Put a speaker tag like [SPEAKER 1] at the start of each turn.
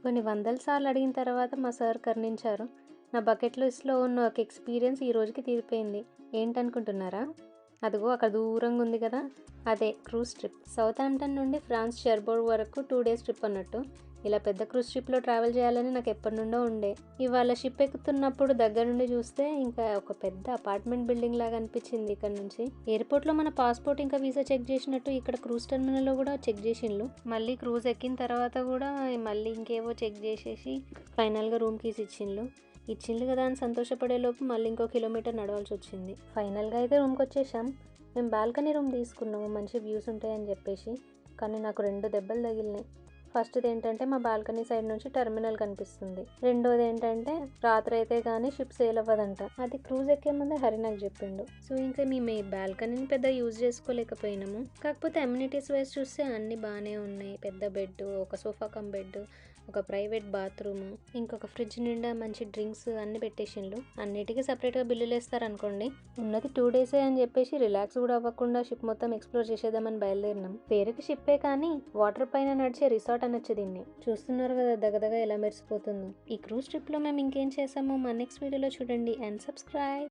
[SPEAKER 1] కొన్ని వందల సార్లు అడిగిన తర్వాత మా సార్ కరుణించారు. నా బకెట్ లిస్ట్‌లో ఉన్న ఒక ఎక్స్‌పీరియన్స్ ఈ రోజుకి తీరిపోయింది. ఏంటనుకుంటున్నారా? అదిగో అక్కడ దూరంగా ఉంది కదా! అదే క్రూజ్ ట్రిప్. సౌతాంప్టన్ నుండి ఫ్రాన్స్ షెర్బోర్గ్ వరకు 2 డేస్ ట్రిప్ అన్నట్టు. ఇలా పెద్ద క్రూజ్ షిప్‌లో ట్రావెల్ చేయాలని నాకు ఎప్పటినుండో ఉండే. ఇవాళ షిప్ ఎక్కుతున్నప్పుడు దగ్గర నుండి చూస్తే ఇంకా ఒక పెద్ద అపార్ట్మెంట్ బిల్డింగ్ లాగా అనిపించింది ఇక్కడ నుంచి. ఎయిర్‌పోర్ట్‌లో మన పాస్‌పోర్ట్ ఇంకా వీసా చెక్ చేసినట్టు ఇక్కడ క్రూజ్ టెర్మినల్‌లో కూడా చెక్ చేసిండ్లు. మళ్ళీ క్రూజ్ ఎక్కిన తర్వాత కూడా మళ్ళీ ఇంకేవో చెక్ చేసేసి ఫైనల్‌గా రూమ్ కీస్ ఇచ్చిండ్లు కదా అని సంతోషపడేలోపు మళ్ళీ ఇంకో కిలోమీటర్ నడవాల్సి వచ్చింది. ఫైనల్గా అయితే రూమ్కి వచ్చేసాం. మేము బాల్కనీ రూమ్ తీసుకున్నాము మంచి వ్యూస్ ఉంటాయని చెప్పేసి. కానీ నాకు 2 దెబ్బలు తగిలినాయి. ఫస్ట్ది ఏంటంటే మా బాల్కనీ సైడ్ నుంచి టెర్మినల్ కనిపిస్తుంది. రెండోది ఏంటంటే రాత్రి అయితే కానీ షిప్ సేల్ అవ్వదంట. అది క్రూజ్ ఎక్కే ముందే హరి నాకు చెప్పిండు. సో ఇంకా మేము ఈ బాల్కనీని పెద్ద యూజ్ చేసుకోలేకపోయినాము. కాకపోతే అమ్యూనిటీస్ వైజ్ చూస్తే అన్ని బాగానే ఉన్నాయి. పెద్ద బెడ్, ఒక సోఫా కమ్ బెడ్, ఒక ప్రైవేట్ బాత్రూమ్, ఇంకొక ఫ్రిడ్జ్ నిండా మంచి డ్రింక్స్ అన్ని పెట్టేసిండ్లు. అన్నిటికీ సపరేట్గా బిల్లులు వేస్తారనుకోండి. ఉన్నది 2 డేసే అని చెప్పేసి రిలాక్స్ కూడా అవ్వకుండా షిప్ మొత్తం ఎక్స్ప్లోర్ చేసేద్దామని బయలుదేరినాం. పేరుకి షిప్పే కానీ వాటర్ పైన నడిచే రిసార్ట్ అనొచ్చు దీన్ని. చూస్తున్నారు కదా దగదగ ఎలా మెరిసిపోతుందో. ఈ క్రూజ్ ట్రిప్ లో మేము ఇంకేం చేసామో మా నెక్స్ట్ వీడియోలో చూడండి అండ్ సబ్స్క్రైబ్.